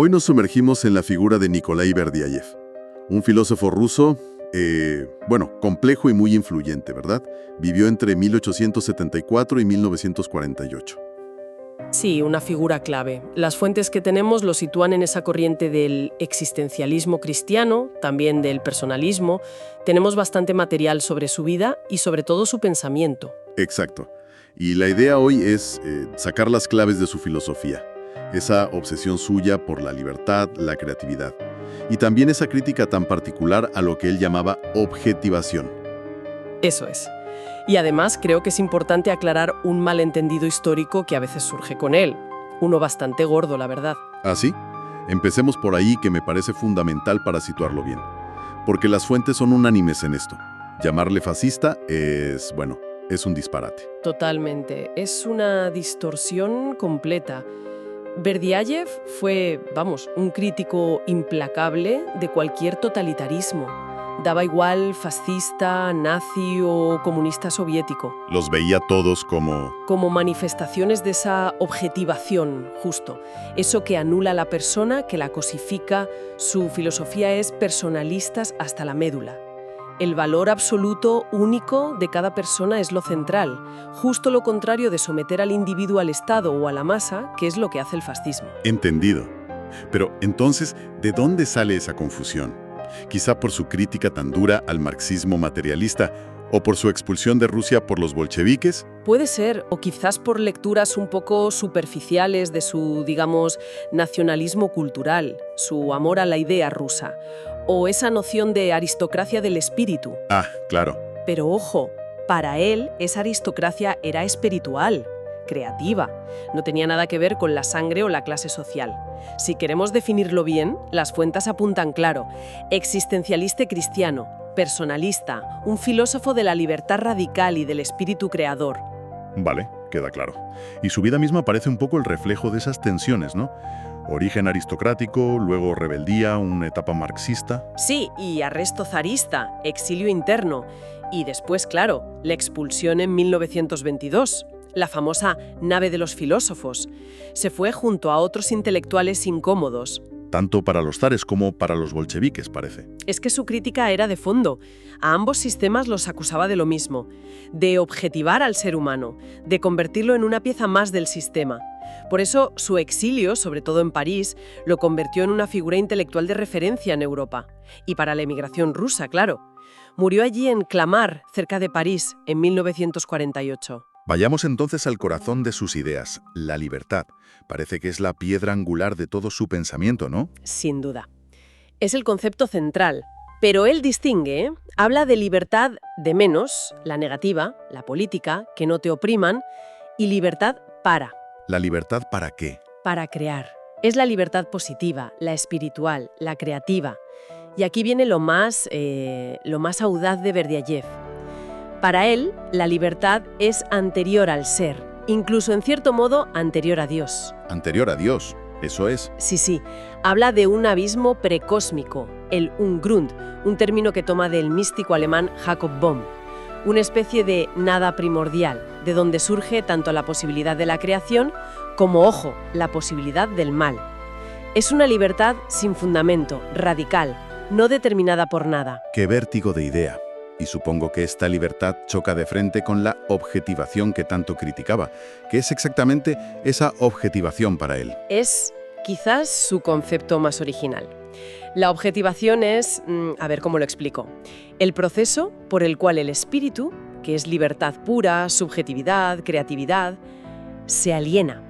Hoy nos sumergimos en la figura de Nikolai Berdyaev, un filósofo ruso, complejo y muy influyente, ¿verdad? Vivió entre 1874 y 1948. Sí, una figura clave. Las fuentes que tenemos lo sitúan en esa corriente del existencialismo cristiano, también del personalismo. Tenemos bastante material sobre su vida y sobre todo su pensamiento. Exacto. Y la idea hoy es sacar las claves de su filosofía, esa obsesión suya por la libertad, la creatividad, y también esa crítica tan particular a lo que él llamaba objetivación. Eso es. Y además creo que es importante aclarar un malentendido histórico que a veces surge con él. Uno bastante gordo, la verdad. ¿Ah, sí? Empecemos por ahí, que me parece fundamental para situarlo bien. Porque las fuentes son unánimes en esto. Llamarle fascista es un disparate. Totalmente. Es una distorsión completa. Berdyaev fue, un crítico implacable de cualquier totalitarismo. Daba igual fascista, nazi o comunista soviético. Los veía todos como Manifestaciones de esa objetivación, justo. Eso que anula a la persona, que la cosifica. Su filosofía es personalistas hasta la médula. El valor absoluto, único, de cada persona es lo central. Justo lo contrario de someter al individuo al Estado o a la masa, que es lo que hace el fascismo. Entendido. Pero entonces, ¿de dónde sale esa confusión? Quizá por su crítica tan dura al marxismo materialista o por su expulsión de Rusia por los bolcheviques. Puede ser, o quizás por lecturas un poco superficiales de su, nacionalismo cultural, su amor a la idea rusa, o esa noción de aristocracia del espíritu. Ah, claro. Pero ojo, para él esa aristocracia era espiritual, creativa. No tenía nada que ver con la sangre o la clase social. Si queremos definirlo bien, las fuentes apuntan claro: existencialista cristiano, personalista, un filósofo de la libertad radical y del espíritu creador. Vale, queda claro. Y su vida misma parece un poco el reflejo de esas tensiones, ¿no? Origen aristocrático, luego rebeldía, una etapa marxista. Sí, y arresto zarista, exilio interno. Y después, claro, la expulsión en 1922. La famosa nave de los filósofos. Se fue junto a otros intelectuales incómodos. Tanto para los zares como para los bolcheviques, parece. Es que su crítica era de fondo. A ambos sistemas los acusaba de lo mismo, de objetivar al ser humano, de convertirlo en una pieza más del sistema. Por eso, su exilio, sobre todo en París, lo convirtió en una figura intelectual de referencia en Europa. Y para la emigración rusa, claro. Murió allí en Clamart, cerca de París, en 1948. Vayamos entonces al corazón de sus ideas, la libertad. Parece que es la piedra angular de todo su pensamiento, ¿no? Sin duda. Es el concepto central, pero él distingue, habla de libertad de menos, la negativa, la política, que no te opriman, y libertad para. ¿La libertad para qué? Para crear. Es la libertad positiva, la espiritual, la creativa. Y aquí viene lo más audaz de Berdyaev. Para él, la libertad es anterior al ser, incluso en cierto modo anterior a Dios. Anterior a Dios, eso es. Sí. Habla de un abismo precósmico, el Ungrund, un término que toma del místico alemán Jacob Bohm. Una especie de nada primordial, de donde surge tanto la posibilidad de la creación como, ojo, la posibilidad del mal. Es una libertad sin fundamento, radical, no determinada por nada. ¡Qué vértigo de idea! Y supongo que esta libertad choca de frente con la objetivación que tanto criticaba. ¿Qué es exactamente esa objetivación para él? Es quizás su concepto más original. La objetivación es, ¿cómo lo explico? El proceso por el cual el espíritu, que es libertad pura, subjetividad, creatividad, se aliena,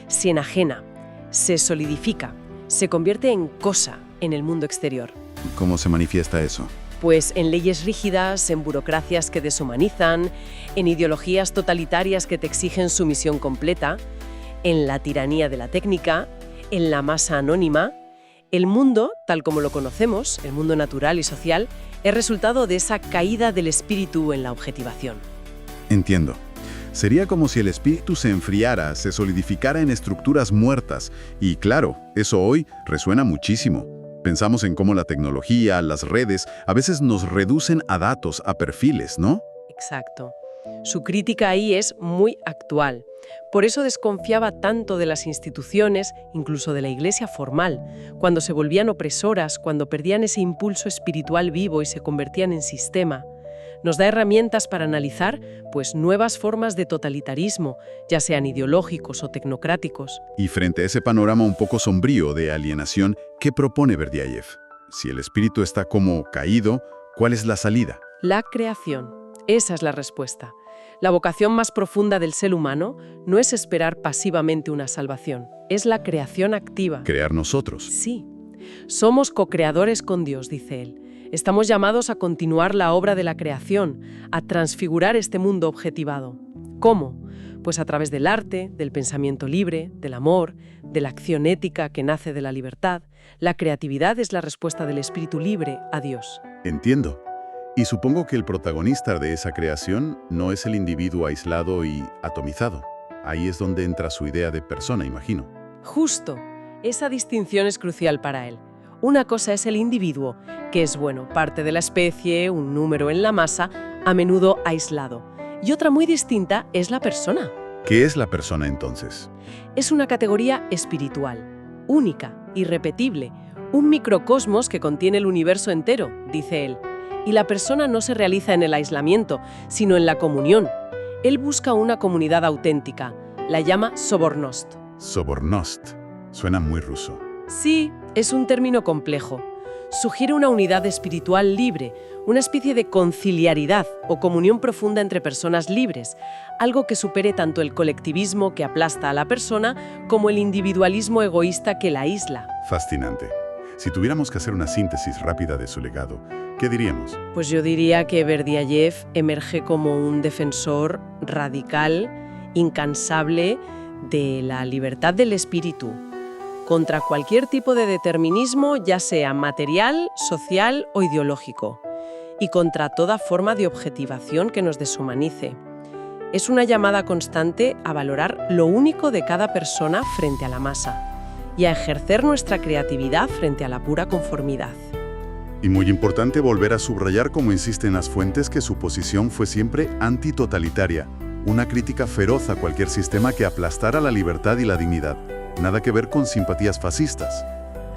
se enajena, se solidifica, se convierte en cosa en el mundo exterior. ¿Cómo se manifiesta eso? Pues en leyes rígidas, en burocracias que deshumanizan, en ideologías totalitarias que te exigen sumisión completa, en la tiranía de la técnica, en la masa anónima. El mundo, tal como lo conocemos, el mundo natural y social, es resultado de esa caída del espíritu en la objetivación. Entiendo. Sería como si el espíritu se enfriara, se solidificara en estructuras muertas. Y claro, eso hoy resuena muchísimo. Pensamos en cómo la tecnología, las redes, a veces nos reducen a datos, a perfiles, ¿no? Exacto. Su crítica ahí es muy actual. Por eso desconfiaba tanto de las instituciones, incluso de la Iglesia formal, cuando se volvían opresoras, cuando perdían ese impulso espiritual vivo y se convertían en sistema. Nos da herramientas para analizar, pues, nuevas formas de totalitarismo, ya sean ideológicos o tecnocráticos. Y frente a ese panorama un poco sombrío de alienación, ¿qué propone Berdyaev? Si el espíritu está como caído, ¿cuál es la salida? La creación. Esa es la respuesta. La vocación más profunda del ser humano no es esperar pasivamente una salvación, es la creación activa. Crear nosotros. Sí. Somos co-creadores con Dios, dice él. Estamos llamados a continuar la obra de la creación, a transfigurar este mundo objetivado. ¿Cómo? Pues a través del arte, del pensamiento libre, del amor, de la acción ética que nace de la libertad. La creatividad es la respuesta del espíritu libre a Dios. Entiendo. Y supongo que el protagonista de esa creación no es el individuo aislado y atomizado. Ahí es donde entra su idea de persona, imagino. Justo. Esa distinción es crucial para él. Una cosa es el individuo, que es, parte de la especie, un número en la masa, a menudo aislado. Y otra muy distinta es la persona. ¿Qué es la persona entonces? Es una categoría espiritual, única, irrepetible, un microcosmos que contiene el universo entero, dice él. Y la persona no se realiza en el aislamiento, sino en la comunión. Él busca una comunidad auténtica, la llama sobornost. Sobornost. Suena muy ruso. Sí, es un término complejo. Sugiere una unidad espiritual libre, una especie de conciliaridad o comunión profunda entre personas libres, algo que supere tanto el colectivismo que aplasta a la persona como el individualismo egoísta que la aísla. Fascinante. Si tuviéramos que hacer una síntesis rápida de su legado, ¿qué diríamos? Pues yo diría que Berdyaev emerge como un defensor radical, incansable de la libertad del espíritu, contra cualquier tipo de determinismo, ya sea material, social o ideológico, y contra toda forma de objetivación que nos deshumanice. Es una llamada constante a valorar lo único de cada persona frente a la masa y a ejercer nuestra creatividad frente a la pura conformidad. Y muy importante volver a subrayar, como insisten las fuentes, que su posición fue siempre antitotalitaria, una crítica feroz a cualquier sistema que aplastara la libertad y la dignidad. Nada que ver con simpatías fascistas.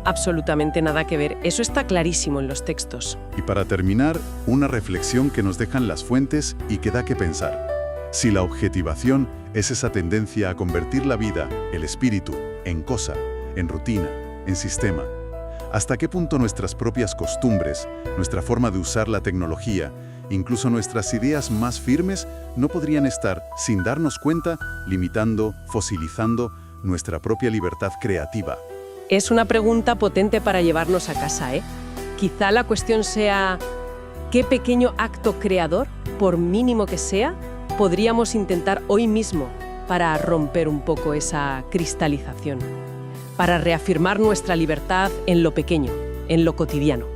Absolutamente nada que ver, eso está clarísimo en los textos. Y para terminar, una reflexión que nos dejan las fuentes y que da que pensar. Si la objetivación es esa tendencia a convertir la vida, el espíritu, en cosa, en rutina, en sistema, ¿hasta qué punto nuestras propias costumbres, nuestra forma de usar la tecnología, incluso nuestras ideas más firmes, no podrían estar, sin darnos cuenta, limitando, fosilizando nuestra propia libertad creativa? Es una pregunta potente para llevarnos a casa, ¿eh? Quizá la cuestión sea, ¿qué pequeño acto creador, por mínimo que sea, podríamos intentar hoy mismo para romper un poco esa cristalización? Para reafirmar nuestra libertad en lo pequeño, en lo cotidiano.